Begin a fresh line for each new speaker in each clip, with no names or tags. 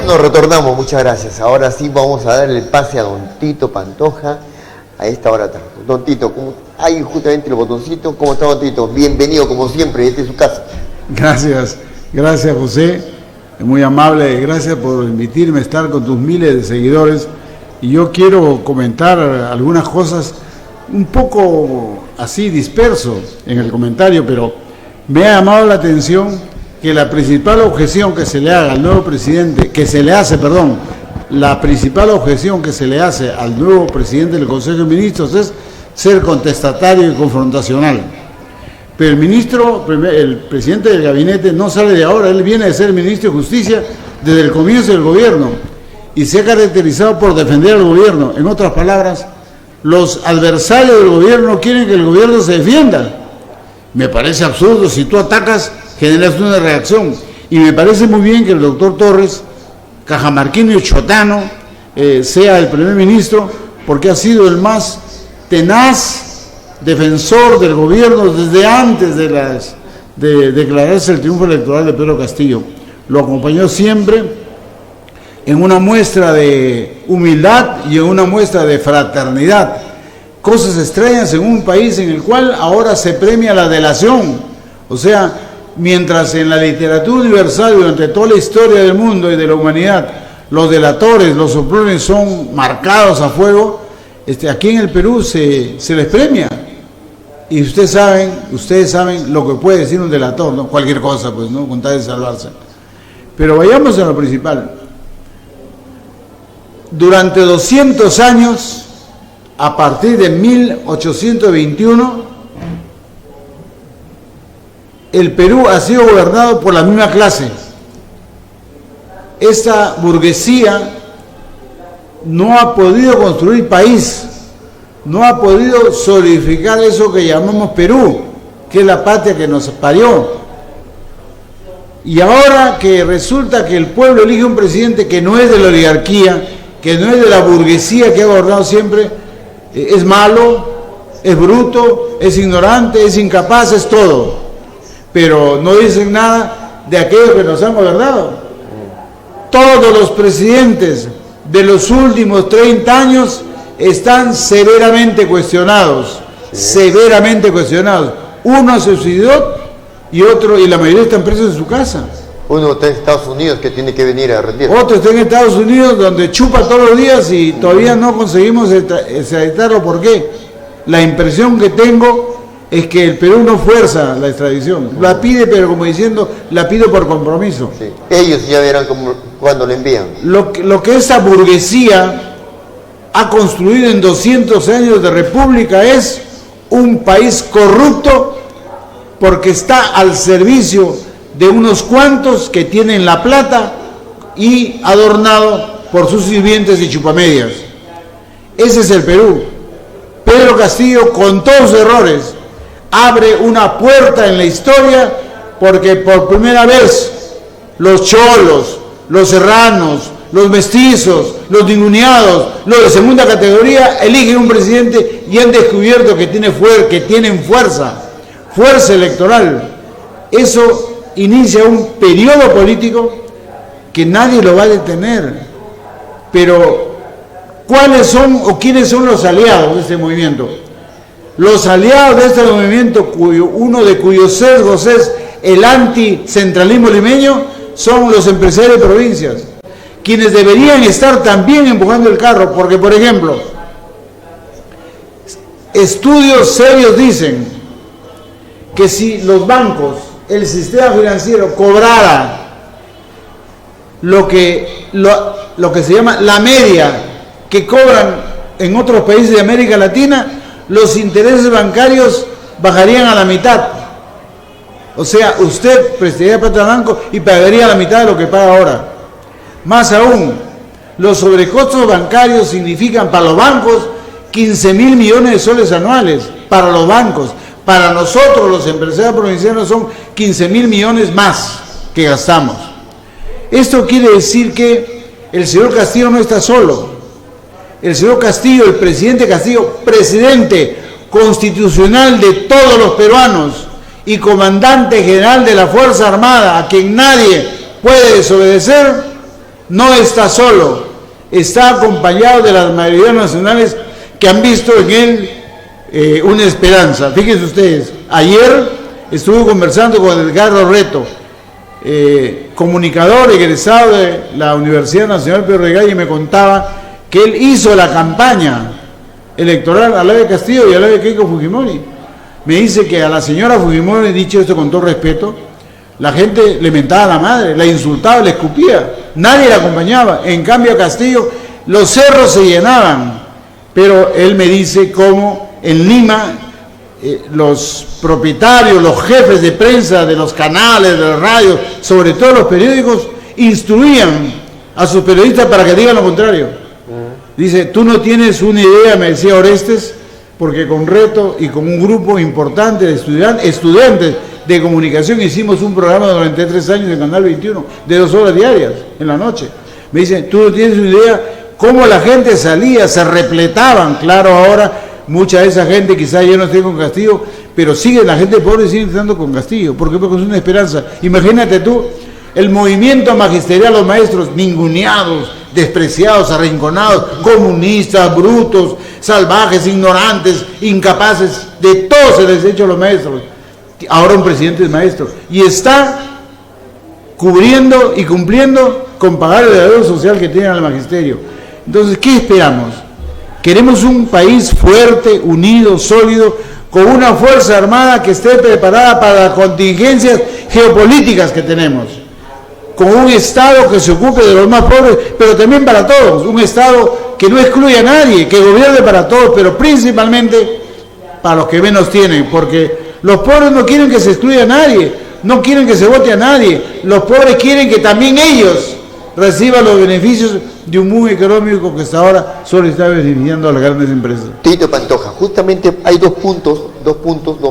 Nos retornamos, muchas gracias. Ahora sí vamos a dar el pase a don Tito Pantoja a esta hora tarde. Don Tito, hay justamente el botoncito. ¿Cómo está, don Tito? Bienvenido como siempre, esta es su casa.
Gracias José, muy amable, gracias por invitarme a estar con tus miles de seguidores. Y yo quiero comentar algunas cosas un poco así disperso en el comentario, pero me ha llamado la atención que la principal objeción que se le haga al nuevo presidente, la principal objeción que se le hace al nuevo presidente del Consejo de Ministros es ser contestatario y confrontacional. Pero el presidente del gabinete no sale de ahora, él viene de ser ministro de Justicia desde el comienzo del gobierno y se ha caracterizado por defender al gobierno. En otras palabras, los adversarios del gobierno quieren que el gobierno se defienda. Me parece absurdo, si tú atacas, generas una reacción. Y me parece muy bien que el doctor Torres, cajamarquino y chotano, sea el primer ministro, porque ha sido el más tenaz defensor del gobierno desde antes de declararse el triunfo electoral de Pedro Castillo. Lo acompañó siempre en una muestra de humildad y en una muestra de fraternidad. Cosas extrañas en un país en el cual ahora se premia la delación. O sea, mientras en la literatura universal durante toda la historia del mundo y de la humanidad los delatores, los soplones son marcados a fuego, aquí en el Perú se les premia. Y ustedes saben lo que puede decir un delator, ¿no? Cualquier cosa, pues, ¿no? Con tal de salvarse. Pero vayamos a lo principal. Durante 200 años, a partir de 1821, el Perú ha sido gobernado por la misma clase. Esta burguesía no ha podido construir país, no ha podido solidificar eso que llamamos Perú, que es la patria que nos parió. Y ahora que resulta que el pueblo elige un presidente que no es de la oligarquía, que no es de la burguesía que ha gobernado siempre, es malo, es bruto, es ignorante, es incapaz, es todo. Pero no dicen nada de aquellos que nos han gobernado. Todos los presidentes de los últimos 30 años están severamente cuestionados, severamente cuestionados. Uno se suicidó y la mayoría están presos en su casa.
Uno está en Estados Unidos que tiene que venir a rendir.
Otro está en Estados Unidos donde chupa todos los días y todavía no conseguimos extraditarlo. ¿Por qué? La impresión que tengo es que el Perú no fuerza la extradición. La pide, pero como diciendo, la pido por compromiso.
Sí. Ellos ya verán cuando le envían.
Lo que esa burguesía ha construido en 200 años de república es un país corrupto porque está al servicio de unos cuantos que tienen la plata y adornado por sus sirvientes y chupamedias. Ese es el Perú. Pedro Castillo, con todos sus errores, abre una puerta en la historia porque por primera vez los cholos, los serranos, los mestizos, los ninguneados, los de segunda categoría eligen un presidente y han descubierto que tienen fuerza electoral. Eso inicia un periodo político que nadie lo va a detener. Pero ¿cuáles son o quiénes son los aliados de este movimiento? Los aliados de este movimiento, uno de cuyos sesgos es el anticentralismo limeño, son los empresarios de provincias, quienes deberían estar también empujando el carro, porque, por ejemplo, estudios serios dicen que si los bancos, el sistema financiero cobrara lo que se llama la media que cobran en otros países de América Latina, los intereses bancarios bajarían a la mitad. O sea, usted prestaría plata al banco y pagaría la mitad de lo que paga ahora. Más aún, los sobrecostos bancarios significan para los bancos 15.000 millones de soles anuales, para los bancos. Para nosotros, los empresarios provincianos, son 15.000 millones más que gastamos. Esto quiere decir que el señor Castillo no está solo. El señor Castillo, el presidente Castillo, presidente constitucional de todos los peruanos y comandante general de la Fuerza Armada, a quien nadie puede desobedecer, no está solo, está acompañado de las mayorías nacionales que han visto en él una esperanza. Fíjense ustedes, ayer estuve conversando con Edgardo Reto, comunicador egresado de la Universidad Nacional Pedro Regallo, y me contaba que él hizo la campaña electoral al lado de Castillo y al lado de Keiko Fujimori. Me dice que a la señora Fujimori, dicho esto con todo respeto, la gente le mentaba a la madre, la insultaba, le escupía, nadie la acompañaba. En cambio a Castillo los cerros se llenaban, pero él me dice cómo en Lima los propietarios, los jefes de prensa de los canales, de los radios, sobre todo los periódicos, instruían a sus periodistas para que digan lo contrario. Dice, tú no tienes una idea, me decía Orestes, porque con Reto y con un grupo importante de estudiantes de comunicación hicimos un programa durante 3 años en Canal 21, de 2 horas diarias, en la noche. Me dice, tú no tienes una idea cómo la gente salía, se repletaban. Claro, ahora mucha de esa gente quizás ya no esté con Castillo, pero la gente pobre sigue estando con Castillo. ¿Por qué? Porque es una esperanza. Imagínate tú, el movimiento magisterial, los maestros ninguneados, despreciados, arrinconados, comunistas, brutos, salvajes, ignorantes, incapaces, de todo se les ha hecho a los maestros. Ahora un presidente es maestro y está cubriendo y cumpliendo con pagar el deber social que tiene al magisterio. Entonces, ¿qué esperamos? Queremos un país fuerte, unido, sólido, con una fuerza armada que esté preparada para las contingencias geopolíticas que tenemos, con un Estado que se ocupe de los más pobres, pero también para todos, un Estado que no excluya a nadie, que gobierne para todos, pero principalmente para los que menos tienen, porque los pobres no quieren que se excluya a nadie, no quieren que se vote a nadie, los pobres quieren que también ellos reciban los beneficios de un boom económico que hasta ahora solo está beneficiando a las grandes empresas.
Tito Pantoja, justamente hay dos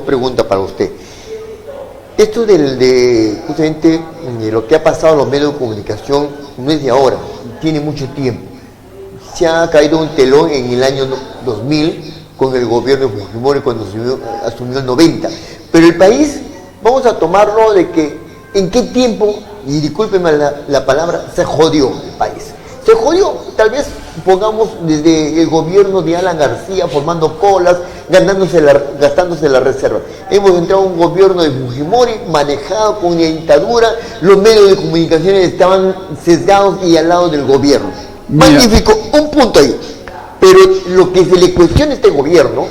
preguntas para usted. Esto justamente de lo que ha pasado en los medios de comunicación no es de ahora, tiene mucho tiempo. Se ha caído un telón en el año 2000 con el gobierno de Fujimori cuando asumió el 90. Pero el país, vamos a tomarlo de que en qué tiempo, y discúlpenme la palabra, se jodió el país. Se jodió, tal vez pongamos desde el gobierno de Alan García formando colas, gastándose la reserva. Hemos entrado a un gobierno de Fujimori manejado con una dictadura, los medios de comunicación estaban sesgados y al lado del gobierno. Mira. Magnífico, un punto ahí. Pero lo que se le cuestiona a este gobierno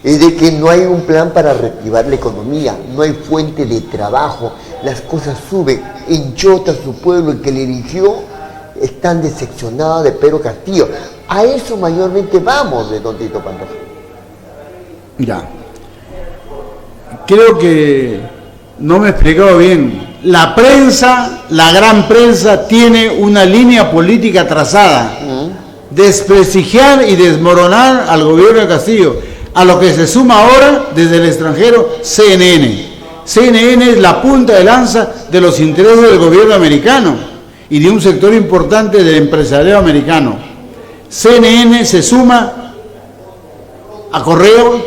es de que no hay un plan para reactivar la economía, no hay fuente de trabajo, las cosas suben, en Chota, su pueblo, el que le eligió, están decepcionados de Pedro Castillo. A eso mayormente vamos de don Tito Pantoja.
Ya. Creo que no me he explicado bien. La prensa, la gran prensa, tiene una línea política trazada. Desprestigiar y desmoronar al gobierno de Castillo, a lo que se suma ahora desde el extranjero CNN. CNN es la punta de lanza de los intereses del gobierno americano y de un sector importante del empresariado americano. CNN se suma a Correo,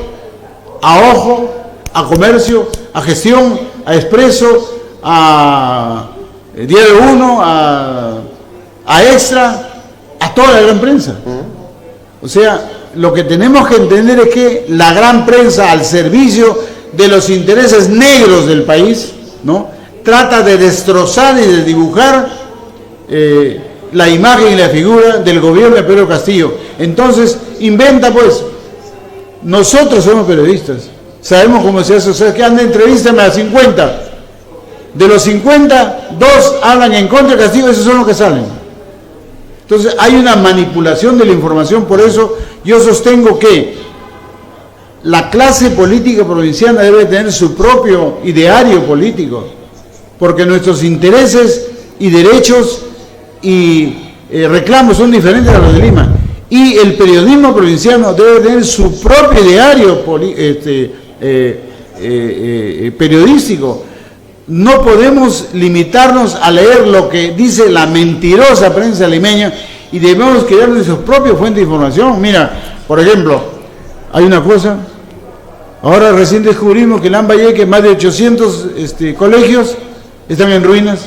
a Ojo, a Comercio, a Gestión, a Expreso, a Diario 1, a Extra, a toda la gran prensa. O sea, lo que tenemos que entender es que la gran prensa, al servicio de los intereses negros del país, ¿no?, trata de destrozar y de dibujar la imagen y la figura del gobierno de Pedro Castillo. Entonces, inventa pues. Nosotros somos periodistas, sabemos cómo se hace. O sea, que anda, entrevístame a 50. De los 50, 2 hablan en contra de Castillo, esos son los que salen. Entonces hay una manipulación de la información. Por eso yo sostengo que la clase política provinciana debe tener su propio ideario político, porque nuestros intereses y derechos y reclamos son diferentes a los de Lima, y el periodismo provinciano debe tener su propio ideario periodístico. No podemos limitarnos a leer lo que dice la mentirosa prensa limeña y debemos crear nuestras propias fuentes de información. Mira, por ejemplo, hay una cosa, ahora recién descubrimos que en Lambayeque más de 800 colegios están en ruinas.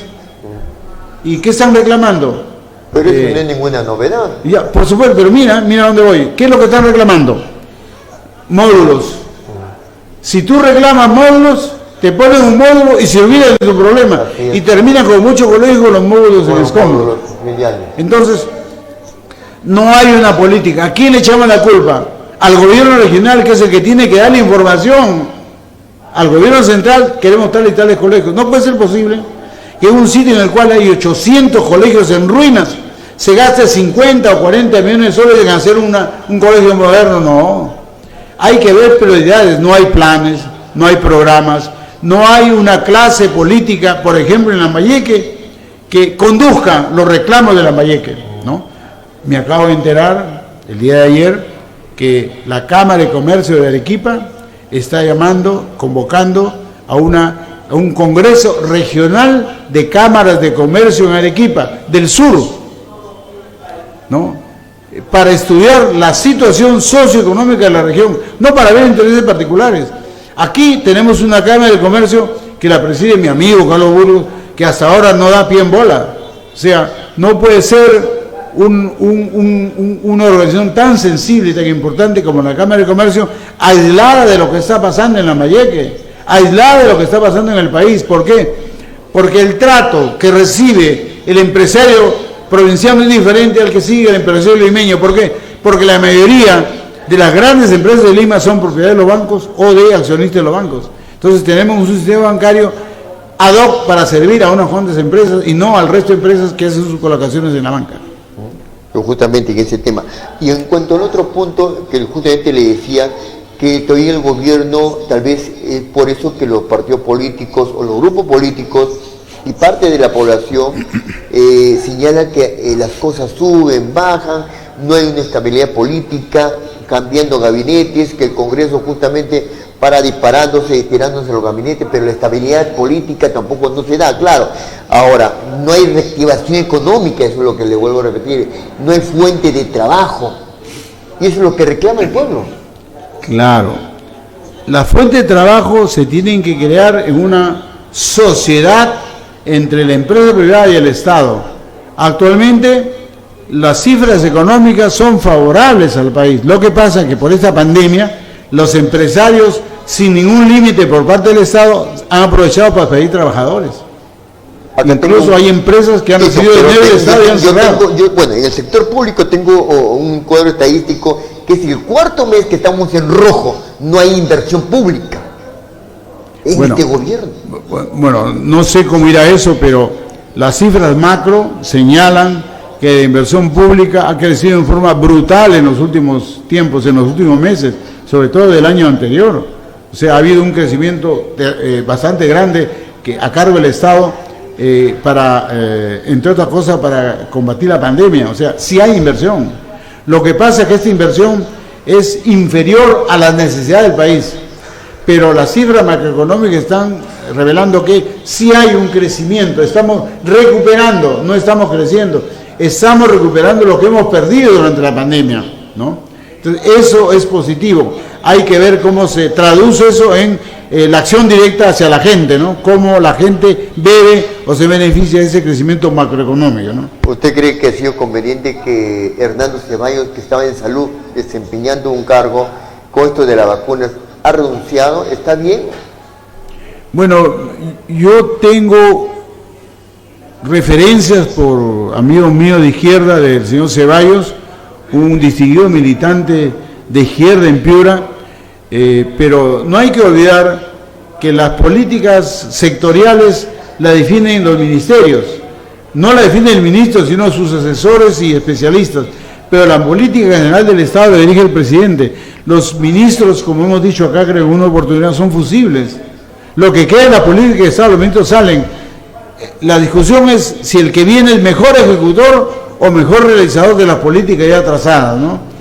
¿Y qué están reclamando?
Pero eso no es ninguna novedad.
Ya, por supuesto, pero mira dónde voy. ¿Qué es lo que están reclamando? Módulos. Si tú reclamas módulos, te ponen un módulo y se olvidan de tu problema. Y terminan con muchos colegios los módulos en escombros. Entonces, no hay una política. ¿A quién le echamos la culpa? Al gobierno regional, que es el que tiene que dar la información. Al gobierno central, queremos tales y tales colegios. No puede ser posible que en un sitio en el cual hay 800 colegios en ruinas se gaste 50 o 40 millones de soles en hacer un colegio moderno. No. Hay que ver prioridades. No hay planes, no hay programas, no hay una clase política, por ejemplo, en Lambayeque, que conduzca los reclamos de Lambayeque, ¿no? Me acabo de enterar el día de ayer que la Cámara de Comercio de Arequipa está convocando a un congreso regional de cámaras de comercio en Arequipa, del sur, ¿no? Para estudiar la situación socioeconómica de la región, no para ver intereses particulares. Aquí tenemos una Cámara de Comercio que la preside mi amigo Carlos Burgos, que hasta ahora no da pie en bola. O sea, no puede ser una organización tan sensible y tan importante como la Cámara de Comercio, aislada de lo que está pasando en Lambayeque, aislada de lo que está pasando en el país. ¿Por qué? Porque el trato que recibe el empresario provinciano es diferente al que sigue el empresario limeño. ¿Por qué? Porque la mayoría de las grandes empresas de Lima son propiedad de los bancos o de accionistas de los bancos. Entonces tenemos un sistema bancario ad hoc para servir a unas cuantas empresas y no al resto de empresas que hacen sus colocaciones en la banca.
Justamente en ese tema. Y en cuanto al otro punto, que justamente le decía, que todavía el gobierno, tal vez es por eso que los partidos políticos o los grupos políticos y parte de la población señala que las cosas suben, bajan, no hay una estabilidad política, cambiando gabinetes, que el Congreso justamente para disparándose, tirándose los gabinetes, pero la estabilidad política tampoco no se da, claro. Ahora, no hay reactivación económica, eso es lo que le vuelvo a repetir, no hay fuente de trabajo, y eso es lo que reclama el pueblo.
Claro, las fuentes de trabajo se tienen que crear en una sociedad entre la empresa privada y el Estado. Actualmente, las cifras económicas son favorables al país. Lo que pasa es que por esta pandemia, los empresarios, sin ningún límite por parte del Estado, han aprovechado para pedir trabajadores. Incluso hay empresas que han recibido dinero del Estado y han cerrado.
Bueno, en el sector público tengo un cuadro estadístico que es el cuarto mes que estamos en rojo, no hay inversión pública en este gobierno.
Bueno, no sé cómo irá eso, pero las cifras macro señalan que la inversión pública ha crecido en forma brutal en los últimos tiempos, en los últimos meses, sobre todo del año anterior. O sea, ha habido un crecimiento bastante grande que a cargo del Estado entre otras cosas, para combatir la pandemia. O sea, sí hay inversión. Lo que pasa es que esta inversión es inferior a las necesidades del país. Pero las cifras macroeconómicas están revelando que sí hay un crecimiento. Estamos recuperando, no estamos creciendo. Estamos recuperando lo que hemos perdido durante la pandemia, ¿no? Entonces, eso es positivo. Hay que ver cómo se traduce eso en la acción directa hacia la gente, ¿no? Cómo la gente bebe o se beneficia de ese crecimiento macroeconómico, ¿no?
¿Usted cree que ha sido conveniente que Hernando Ceballos, que estaba en salud desempeñando un cargo con esto de las vacunas, ha renunciado? ¿Está bien?
Bueno, yo tengo referencias por amigos míos de izquierda del señor Ceballos, un distinguido militante de izquierda en Piura, pero no hay que olvidar que las políticas sectoriales la definen los ministerios, no la define el ministro, sino sus asesores y especialistas, pero la política general del Estado la dirige el presidente. Los ministros, como hemos dicho acá, creo que en una oportunidad, son fusibles. Lo que queda en la política del Estado, los ministros salen. La discusión es si el que viene es mejor ejecutor o mejor realizador de las políticas ya trazadas, ¿no?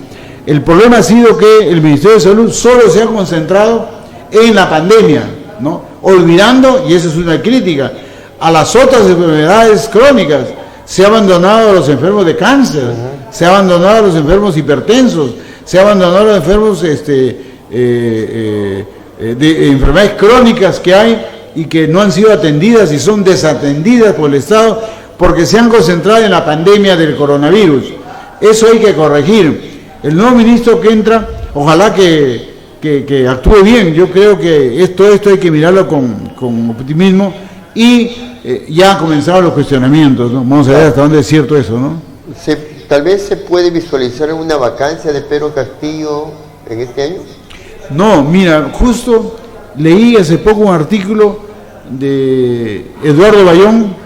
El problema ha sido que el Ministerio de Salud solo se ha concentrado en la pandemia, ¿no? Olvidando, y esa es una crítica, a las otras enfermedades crónicas. Se ha abandonado a los enfermos de cáncer, se ha abandonado a los enfermos hipertensos, se ha abandonado a los enfermos de enfermedades crónicas que hay y que no han sido atendidas y son desatendidas por el Estado porque se han concentrado en la pandemia del coronavirus. Eso hay que corregir. El nuevo ministro que entra, ojalá que actúe bien. Yo creo que esto hay que mirarlo con optimismo y ya han comenzado los cuestionamientos, ¿no? Vamos a ver hasta dónde es cierto eso, ¿no?
Tal vez se puede visualizar una vacancia de Pedro Castillo en este año.
No, mira, justo leí hace poco un artículo de Eduardo Bayón,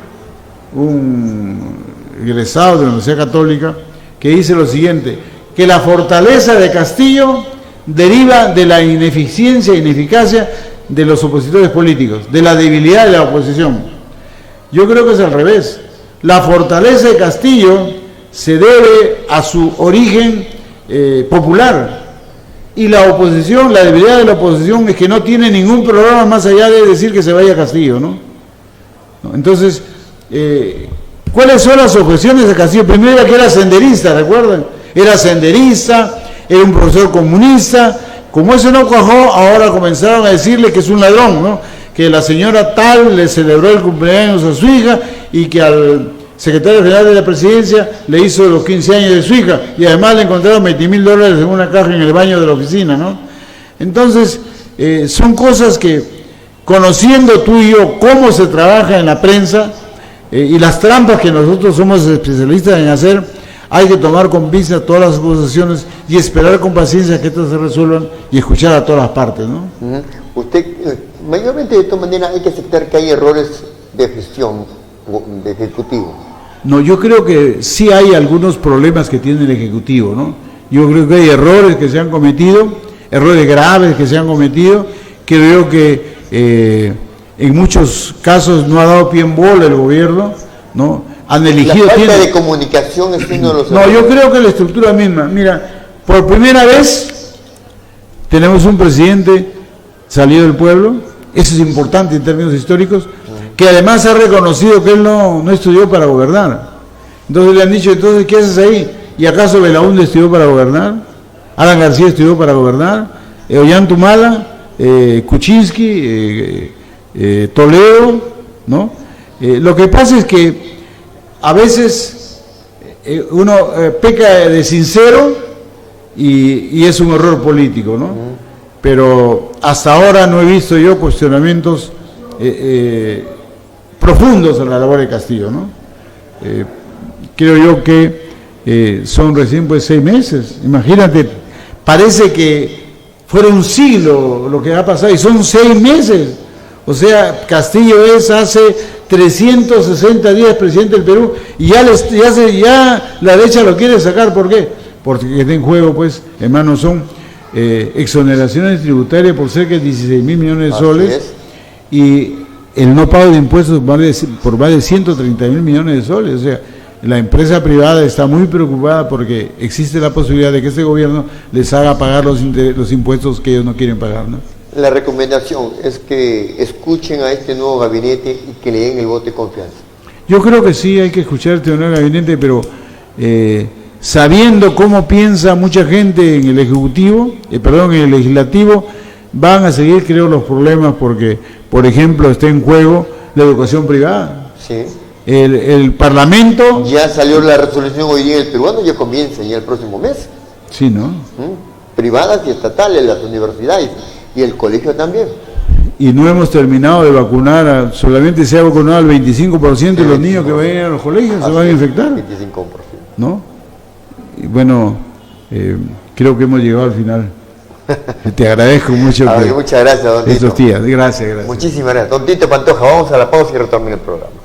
un egresado de la Universidad Católica, que dice lo siguiente, que la fortaleza de Castillo deriva de la ineficiencia e ineficacia de los opositores políticos, de la debilidad de la oposición. Yo creo que es al revés. La fortaleza de Castillo se debe a su origen popular, y la oposición, la debilidad de la oposición es que no tiene ningún programa más allá de decir que se vaya Castillo, ¿no? Entonces, ¿cuáles son las objeciones de Castillo? Primero era que era senderista, ¿recuerdan? Era senderista, era un profesor comunista. Como eso no cuajó, ahora comenzaron a decirle que es un ladrón, ¿no? Que la señora tal le celebró el cumpleaños a su hija y que al secretario general de la presidencia le hizo los 15 años de su hija y además le encontraron $20,000 en una caja en el baño de la oficina, ¿no? Entonces, son cosas que, conociendo tú y yo cómo se trabaja en la prensa y las trampas que nosotros somos especialistas en hacer, hay que tomar con pinzas todas las acusaciones y esperar con paciencia que estas se resuelvan y escuchar a todas las partes, ¿no?
Usted, mayormente de todas maneras hay que aceptar que hay errores de gestión de ejecutivo.
No, yo creo que sí hay algunos problemas que tiene el Ejecutivo, ¿no? Yo creo que hay errores que se han cometido, errores graves que se han cometido, creo que en muchos casos no ha dado pie en bola el gobierno, ¿no? Han elegido...
La falta de comunicación es uno de los errores.
No, yo creo que la estructura misma, mira, por primera vez tenemos un presidente salido del pueblo, eso es importante en términos históricos, que además ha reconocido que él no estudió para gobernar. Entonces le han dicho, entonces, ¿qué haces ahí? ¿Y acaso Belaúnde estudió para gobernar? ¿Alan García estudió para gobernar? Ollantumala, Kuczynski, Toledo, ¿no? Lo que pasa es que a veces uno peca de sincero y es un error político, ¿no? Pero hasta ahora no he visto yo cuestionamientos profundos en la labor de Castillo, ¿no? Creo yo que son recién pues 6 meses, imagínate, parece que fuera un siglo lo que ha pasado y son 6 meses, o sea, Castillo es hace 360 días presidente del Perú y ya la derecha lo quiere sacar. ¿Por qué? Porque está en juego, pues, hermanos, son exoneraciones tributarias por cerca de 16,000 millones de soles y el no pago de impuestos por más de 130,000 millones de soles. O sea, la empresa privada está muy preocupada porque existe la posibilidad de que este gobierno les haga pagar los impuestos que ellos no quieren pagar, ¿no?
La recomendación es que escuchen a este nuevo gabinete y que le den el voto de confianza.
Yo creo que sí, hay que escuchar a este nuevo gabinete, pero sabiendo cómo piensa mucha gente en el Ejecutivo, en el Legislativo, van a seguir, creo, los problemas porque, por ejemplo, está en juego la educación privada.
Sí.
El Parlamento...
Ya salió la resolución hoy día en el peruano, ya comienza ya el próximo mes.
Sí, ¿no?
Privadas y estatales, las universidades y el colegio también.
Y no hemos terminado de vacunar, solamente se ha vacunado el 25% de los niños que van a ir a los colegios, se van a infectar. 25%. ¿No? Y bueno, creo que hemos llegado al final. Te agradezco mucho.
Muchas gracias, don Tito.
Estos días, gracias.
Muchísimas gracias. Don Tito Pantoja, vamos a la pausa y retornamos el programa.